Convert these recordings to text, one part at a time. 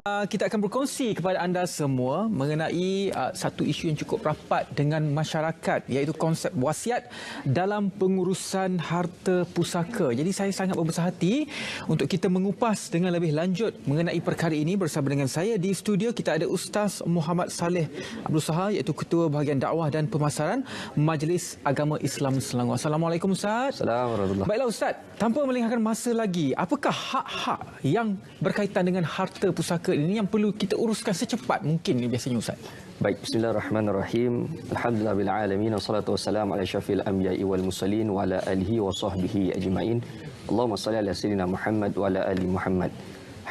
Kita akan berkongsi kepada anda semua mengenai satu isu yang cukup rapat dengan masyarakat, iaitu konsep wasiat dalam pengurusan harta pusaka. Jadi saya sangat berbesar hati untuk kita mengupas dengan lebih lanjut mengenai perkara ini. Bersama dengan saya di studio kita ada Ustaz Muhammad Saleh Abdul Sahar, iaitu Ketua Bahagian Dakwah dan Pemasaran Majlis Agama Islam Selangor. Assalamualaikum Ustaz. Assalamualaikum. Baiklah Ustaz, tanpa melengahkan masa lagi, apakah hak-hak yang berkaitan dengan harta pusaka ini yang perlu kita uruskan secepat mungkin ni biasanya Ustaz? Baik, bismillahirrahmanirrahim. Alhamdulillahil alamin wassalatu wassalamu ala syafil anbiya'i wal mursalin wa ala alihi wa sahbihi ajma'in. Allahumma shalli ala sayyidina Muhammad wa ala ali Muhammad.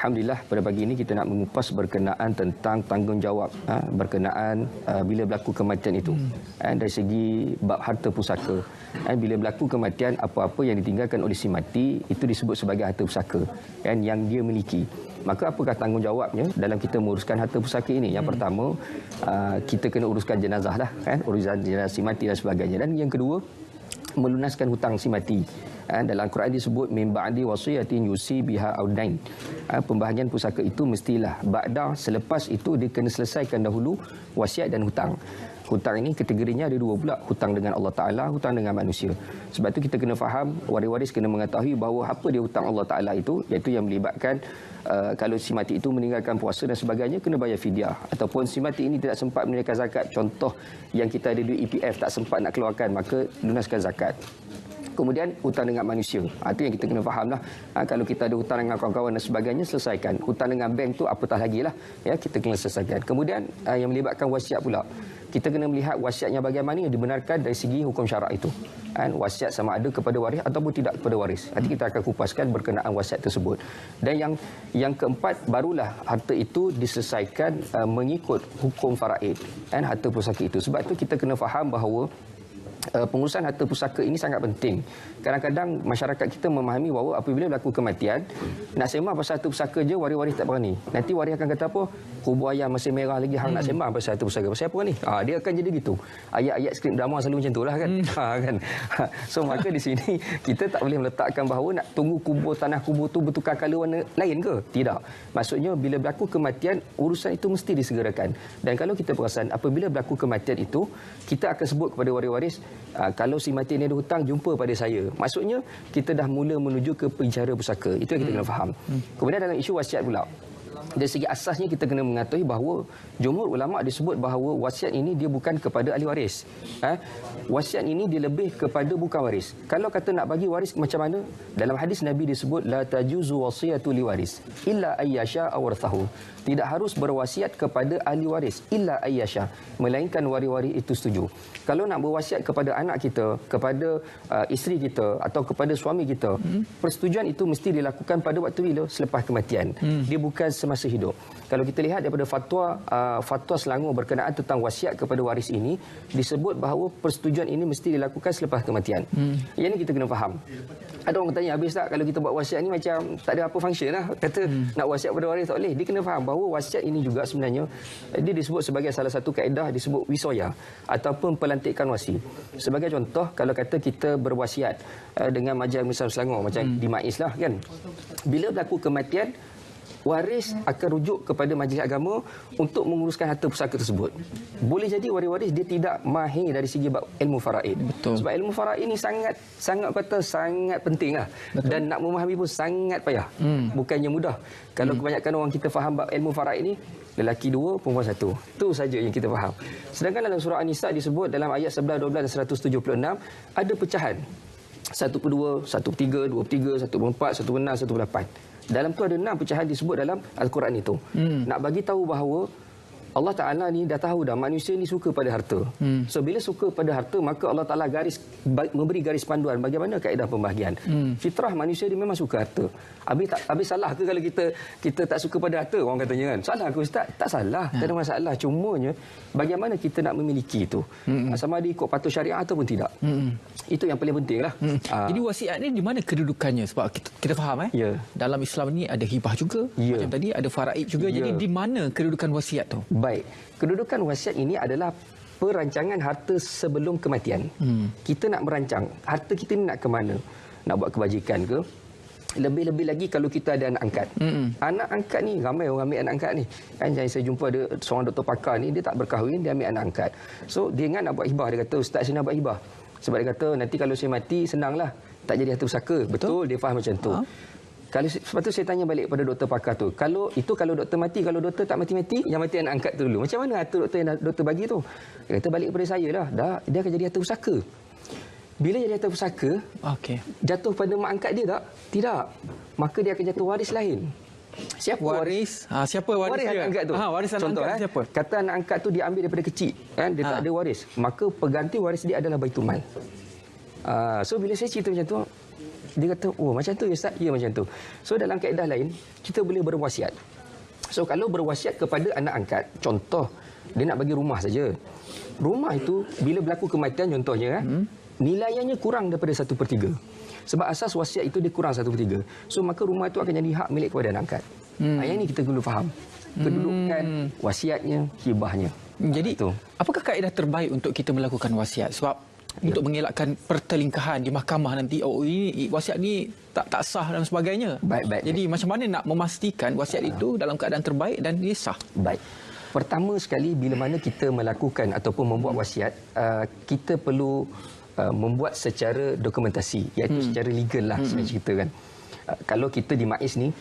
Alhamdulillah, pada pagi ini kita nak mengupas berkenaan tentang tanggungjawab berkenaan bila berlaku kematian itu. Dari segi bab harta pusaka. Bila berlaku kematian, apa-apa yang ditinggalkan oleh si mati itu disebut sebagai harta pusaka yang dia miliki. Maka apakah tanggungjawabnya dalam kita menguruskan harta pusaka ini? Yang pertama, kita kena uruskan jenazah lah, urusan jenazah si mati dan sebagainya. Dan yang kedua, melunaskan hutang si mati. Dalam Quran disebut min ba'di wasiyatin yusi biha audain. Pembahagian pusaka itu mestilah ba'da, selepas itu dia kena selesaikan dahulu wasiat dan hutang. Hutang ini kategorinya ada dua pula, hutang dengan Allah Ta'ala, hutang dengan manusia. Sebab itu kita kena faham, waris-waris kena mengetahui bahawa apa dia hutang Allah Ta'ala itu, iaitu yang melibatkan kalau si mati itu meninggalkan puasa dan sebagainya, kena bayar fidyah. Ataupun si mati ini tidak sempat menunaikan zakat, contoh yang kita ada di EPF tak sempat nak keluarkan, maka lunaskan zakat. Kemudian hutang dengan manusia. Itu yang kita kena faham lah. Kalau kita ada hutang dengan kawan-kawan dan sebagainya, selesaikan. Hutang dengan bank tu apatah lagi lah. Kita kena selesaikan. Kemudian yang melibatkan wasiat pula. Kita kena melihat wasiatnya bagaimana yang dibenarkan dari segi hukum syarak itu. Wasiat sama ada kepada waris ataupun tidak kepada waris. Nanti kita akan kupaskan berkenaan wasiat tersebut. Dan yang keempat, barulah harta itu diselesaikan mengikut hukum faraid. Harta pusaka itu. Sebab itu kita kena faham bahawa pengurusan harta pusaka ini sangat penting. Kadang-kadang masyarakat kita memahami bahawa apabila berlaku kematian, nak sembah pasal harta pusaka je, waris-waris tak berani. Nanti waris akan kata apa? Kubur ayam masih merah lagi, hang nak sembah pasal harta pusaka. Pasal apa ni? Dia akan jadi gitu. Ayat-ayat skrip drama selalu macam itulah kan. Kan. So maka di sini kita tak boleh meletakkan bahawa nak tunggu tanah kubur tu bertukar kala warna lain ke? Tidak. Maksudnya bila berlaku kematian, urusan itu mesti disegerakan. Dan kalau kita perasan, apabila berlaku kematian itu, kita akan sebut kepada waris-waris, kalau si mati ni ada hutang, jumpa pada saya. Maksudnya kita dah mula menuju ke penjara pusaka. Itu yang kita kena faham. Kemudian dalam isu wasiat pula, dari segi asasnya kita kena mengetahui bahawa jumhur ulama disebut bahawa wasiat ini dia bukan kepada ahli waris. Wasiat ini dia lebih kepada bukan waris. Kalau kata nak bagi waris macam mana? Dalam hadis Nabi disebut la tajuzu wasiyatu liwaris illa ayyasha awarthahu. Tidak harus berwasiat kepada ahli waris illa ayyasha, melainkan waris-waris itu setuju. Kalau nak berwasiat kepada anak kita, kepada isteri kita atau kepada suami kita, persetujuan itu mesti dilakukan pada waktu bila? Selepas kematian. Dia bukan semasa hidup. Kalau kita lihat daripada fatwa Selangor berkenaan tentang wasiat kepada waris ini, disebut bahawa persetujuan ini mesti dilakukan selepas kematian. Yang ini kita kena faham. Ada orang tanya, habis tak kalau kita buat wasiat ni macam tak ada apa function lah. Kata nak wasiat pada waris tak boleh. Dia kena faham bahawa wasiat ini juga sebenarnya dia disebut sebagai salah satu kaedah disebut wisoya ataupun pelantikan wasi. Sebagai contoh, kalau kata kita berwasiat dengan Majlis Islam Selangor macam di MAIS lah kan. Bila berlaku kematian, waris akan rujuk kepada majlis agama untuk menguruskan harta pusaka tersebut. Boleh jadi waris-waris dia tidak mahir dari segi ilmu faraid. Betul. Sebab ilmu faraid ini sangat penting lah. Dan nak memahami pun sangat payah. Bukannya mudah. Kalau kebanyakan orang kita faham ilmu faraid ini, lelaki 2, perempuan 1. Itu saja yang kita faham. Sedangkan dalam surah An-Nisa disebut dalam ayat 11, 12 dan 176 ada pecahan. 1/2, 1/3, 2/3, 1/4, 1/6, 1/8. Dalam tu ada 6 pecahan disebut dalam Al-Quran itu. Nak bagi tahu bahawa Allah Ta'ala ni dah tahu dah manusia ni suka pada harta. So bila suka pada harta, maka Allah Ta'ala memberi garis panduan bagaimana kaedah pembahagian. Fitrah manusia dia memang suka harta. Habis salah ke kalau kita tak suka pada harta, orang katanya kan? Salah ke Ustaz? Tak salah, tak ada masalah. Cumanya bagaimana kita nak memiliki itu. Sama ada ikut patuh syariah ataupun tidak. Itu yang paling penting lah. Jadi wasiat ni di mana kedudukannya? Sebab kita faham dalam Islam ni ada hibah juga. Macam tadi ada faraid juga. Jadi di mana kedudukan wasiat tu? Baik, kedudukan wasiat ini adalah perancangan harta sebelum kematian. Kita nak merancang harta kita ni nak ke mana? Nak buat kebajikan ke? Lebih-lebih lagi kalau kita ada anak angkat. Anak angkat ni, ramai orang ambil anak angkat ni. Kan saya jumpa ada seorang doktor pakar ni, dia tak berkahwin, dia ambil anak angkat. So, dia ingat nak buat hibah. Dia kata, Ustaz saya nak buat hibah. Sebab dia kata, nanti kalau saya mati, senanglah. Tak jadi harta pusaka. Betul, dia faham macam tu. Kalau sebab tu saya tanya balik kepada doktor pakar tu. Kalau doktor mati, kalau doktor tak mati-mati, yang mati anak angkat tu dulu. Macam mana harta doktor yang doktor bagi tu? Dia kata balik kepada saya lah. Dia akan jadi harta pusaka. Bila jadi harta pusaka, jatuh pada mak angkat dia tak? Tidak. Maka dia akan jatuh waris lain. Siapa waris? Siapa waris anak angkat tu? Waris anak Contoh, angkat siapa? Kata anak angkat tu dia ambil daripada kecil, kan? Dia tak ada waris. Maka pengganti waris dia adalah Baitul Mal. So bila saya cerita macam tu, dia kata, oh macam tu ya Ustaz? Ya macam tu. So dalam kaedah lain, kita boleh berwasiat. So kalau berwasiat kepada anak angkat, contoh, dia nak bagi rumah saja. Rumah itu, bila berlaku kematian contohnya, nilainya kurang daripada 1/3. Sebab asas wasiat itu dia kurang 1/3. So maka rumah itu akan jadi hak milik kepada anak angkat. Yang ini kita perlu faham. Kedudukan, wasiatnya, hibahnya. Jadi, apakah kaedah terbaik untuk kita melakukan wasiat? Sebab untuk mengelakkan pertelingkahan di mahkamah nanti, ini wasiat ni tak sah dan sebagainya. Baik. Jadi macam mana nak memastikan wasiat itu dalam keadaan terbaik dan dia sah? Baik. Pertama sekali, bila mana kita melakukan ataupun membuat wasiat, kita perlu membuat secara dokumentasi, iaitu secara legal lah saya cerita kan. Kalau kita di MAIS ni,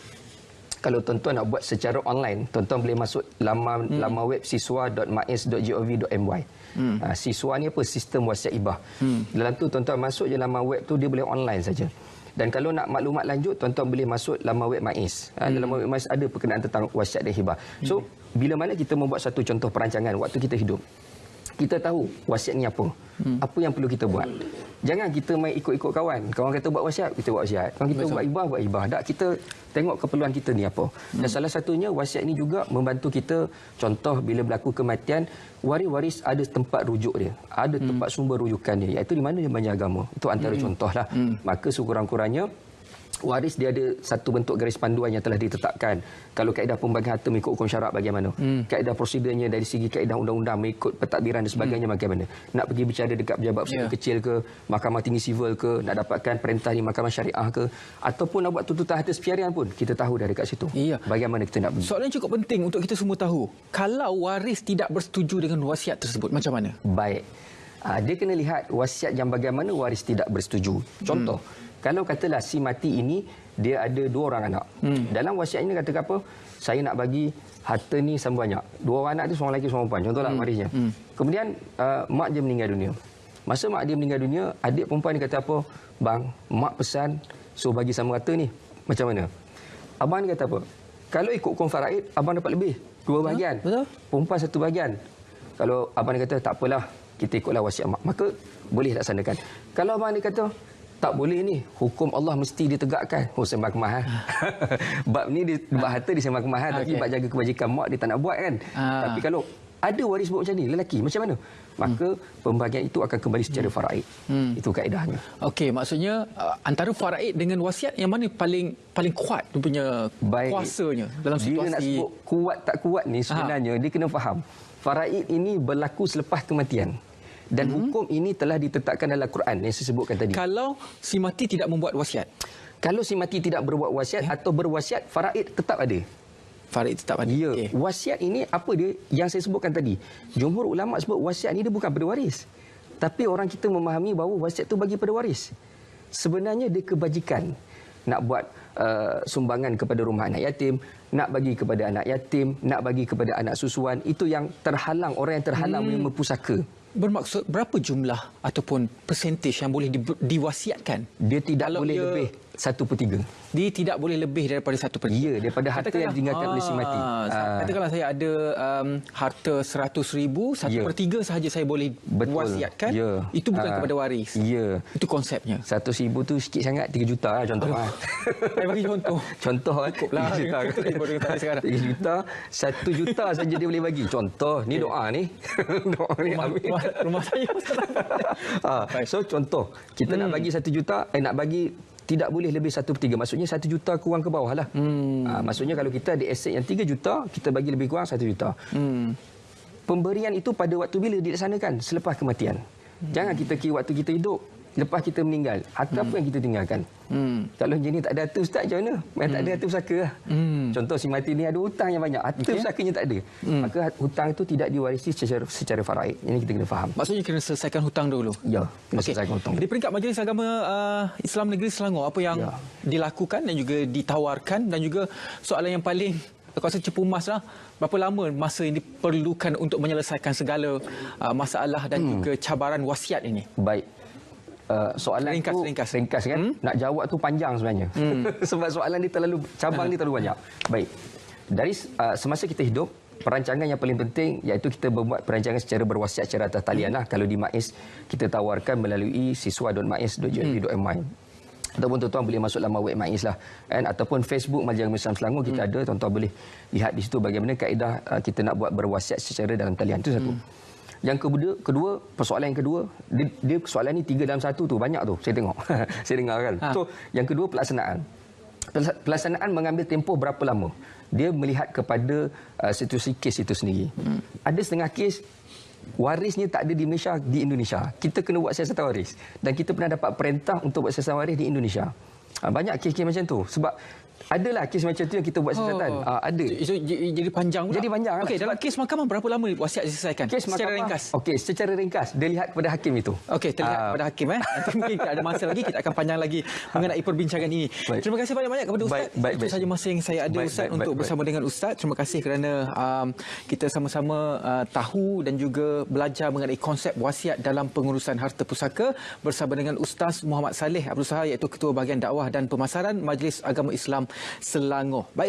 kalau tuan-tuan nak buat secara online, tuan-tuan boleh masuk laman web siswa.mais.gov.my. Siswa ni apa? Sistem wasiat hibah. Dalam tu tuan-tuan masuk je laman web tu, dia boleh online saja. Dan kalau nak maklumat lanjut, tuan-tuan boleh masuk laman web MAIS. Dalam web MAIS ada perkenaan tentang wasiat dan hibah. So, bila mana kita membuat satu contoh perancangan waktu kita hidup, kita tahu wasiat ni apa. Apa yang perlu kita buat. Jangan kita main ikut-ikut kawan. Kawan kata buat wasiat, kita buat wasiat. Kawan kita buat hibah. Tak, kita tengok keperluan kita ni apa. Dan salah satunya wasiat ni juga membantu kita, contoh bila berlaku kematian, waris-waris ada tempat rujuk dia. Ada tempat sumber rujukan dia, iaitu di mana dia banyak agama. Itu antara contohlah. Maka sekurang-kurangnya waris dia ada satu bentuk garis panduan yang telah ditetapkan. Kalau kaedah pembagian harta mengikut hukum syarak bagaimana? Kaedah prosedurnya dari segi kaedah undang-undang mengikut pentadbiran dan sebagainya bagaimana? Nak pergi bicara dekat pejabat persekutuan kecil ke, Mahkamah Tinggi Sivil ke, nak dapatkan perintah di Mahkamah Syariah ke, ataupun nak buat tuntutan harta sepiarian pun, kita tahu dah dekat situ. Bagaimana kita nak pergi. Soalan yang cukup penting untuk kita semua tahu. Kalau waris tidak bersetuju dengan wasiat tersebut, macam mana? Baik. Dia kena lihat wasiat yang bagaimana waris tidak bersetuju. Contoh, kalau katalah si mati ini dia ada 2 orang anak. Dalam wasiat ini katakan apa? Saya nak bagi harta ni sama banyak. 2 orang anak tu seorang lelaki seorang perempuan. Contohlah warisnya. Kemudian mak dia meninggal dunia. Masa mak dia meninggal dunia, adik perempuan dia kata apa? Bang, mak pesan suruh bagi sama rata ni. Macam mana? Abang dia kata apa? Kalau ikut hukum faraid, abang dapat lebih. 2 bahagian. Betul. Perempuan 1 bahagian. Kalau abang dia kata tak apalah, kita ikutlah wasiat mak, maka boleh laksanakan. Kalau abang dia kata tak boleh ni, hukum Allah mesti ditegakkan. Oh, sembah kemah. Bab ni, bab harta di sembah kemah. Tapi bab jaga kebajikan mak dia tak nak buat kan. Tapi kalau ada waris buat macam ni, lelaki, macam mana? Maka pembagian itu akan kembali secara faraid. Itu kaedahnya. Okey, maksudnya antara faraid dengan wasiat, yang mana paling kuat dia punya kuasanya dalam situasi? Dia nak sebut kuat tak kuat ni sebenarnya, dia kena faham. Faraid ini berlaku selepas kematian. Dan hukum ini telah ditetapkan dalam Quran yang saya sebutkan tadi. Kalau si mati tidak membuat wasiat? Kalau si mati tidak berbuat wasiat atau berwasiat, faraid tetap ada. Faraid tetap ada. Ya. Wasiat ini apa dia yang saya sebutkan tadi? Jumhur ulama sebut wasiat ini dia bukan pada waris. Tapi orang kita memahami bahawa wasiat itu bagi pada waris. Sebenarnya dia kebajikan. Nak buat sumbangan kepada rumah anak yatim, nak bagi kepada anak yatim, nak bagi kepada anak susuan. Itu yang terhalang, orang yang terhalang menerima pusaka. Bermaksud berapa jumlah ataupun persentage yang boleh diwasiatkan? Dia tidak boleh lebih 1/3. Dia tidak boleh lebih daripada 1/3. Ya, daripada harta yang ditinggalkan oleh si mati. Katakanlah saya ada harta 100,000, 1/3 sahaja saya boleh wasiatkan. Ya. Itu bukan kepada waris. Ya. Itu konsepnya. 100,000 tu sikit sangat, 3 juta lah contoh. Saya bagi contoh. Contoh kan. 3 juta. 3 juta. 1 juta saja dia boleh bagi. Contoh, ni doa ni. Doa ni rumah saya. So contoh, kita nak bagi 1 juta, nak bagi tidak boleh lebih 1/3. Maksudnya 1 juta kurang ke bawah lah. Maksudnya kalau kita ada aset yang 3 juta, kita bagi lebih kurang 1 juta. Pemberian itu pada waktu bila dilaksanakan? Selepas kematian. Jangan kita kira waktu kita hidup. lepas kita meninggal, harta apa yang kita tinggalkan? Kalau jenis tak ada harta ustaz macam mana? Tak ada harta pusaka lah. Contoh si mati ni ada hutang yang banyak, harta pusakanya tak ada. Maka hutang itu tidak diwarisi secara faraid. Ini kita kena faham. Maksudnya kena selesaikan hutang dulu. Ya, kena selesaikan hutang. Di peringkat Majlis Agama Islam Negeri Selangor, apa yang dilakukan dan juga ditawarkan, dan juga soalan yang paling aku rasa cepu emas lah, berapa lama masa yang diperlukan untuk menyelesaikan segala masalah dan juga cabaran wasiat ini? Baik. Soalan ringkas kan? Nak jawab tu panjang sebenarnya. Sebab soalan ni terlalu, cabang ni terlalu banyak. Baik. Dari semasa kita hidup, perancangan yang paling penting iaitu kita membuat perancangan secara berwasiat secara atas talian lah. Kalau di MAIS kita tawarkan melalui siswa.mais.gov.my. Ataupun tuan-tuan boleh masuk dalam web MAIS lah. Ataupun Facebook Majlis Agama Islam Selangor kita ada, tuan-tuan boleh lihat di situ bagaimana kaedah kita nak buat berwasiat secara dalam talian. Itu satu. Yang kedua, persoalan yang kedua, dia soalan ni 3 dalam 1 tu, banyak tu saya tengok. Saya dengar kan. So, yang kedua pelaksanaan. Pelaksanaan mengambil tempoh berapa lama? Dia melihat kepada situasi kes itu sendiri. Ada setengah kes warisnya tak ada di Malaysia, di Indonesia. Kita kena buat siasatan waris. Dan kita pernah dapat perintah untuk buat siasatan waris di Indonesia. Banyak kes-kes macam tu. Sebab adalah kes macam tu yang kita buat siasatan. Ada. Jadi panjang pula. Jadi panjang. Okey, dalam kes mahkamah berapa lama wasiat diselesaikan? Kes secara ringkas. Okey, secara ringkas dia lihat kepada hakim itu. Okey, terlihat kepada hakim Nanti mungkin kita ada masa lagi, kita akan panjang lagi mengenai perbincangan ini. Baik. Terima kasih banyak-banyak kepada ustaz. Itu saja masa yang saya ada ustaz untuk bersama dengan ustaz. Terima kasih kerana kita sama-sama tahu dan juga belajar mengenai konsep wasiat dalam pengurusan harta pusaka bersama dengan Ustaz Muhammad Saleh Abdul Sahar, iaitu Ketua Bahagian Dakwah dan Pemasaran Majlis Agama Islam Selangor. Baiklah.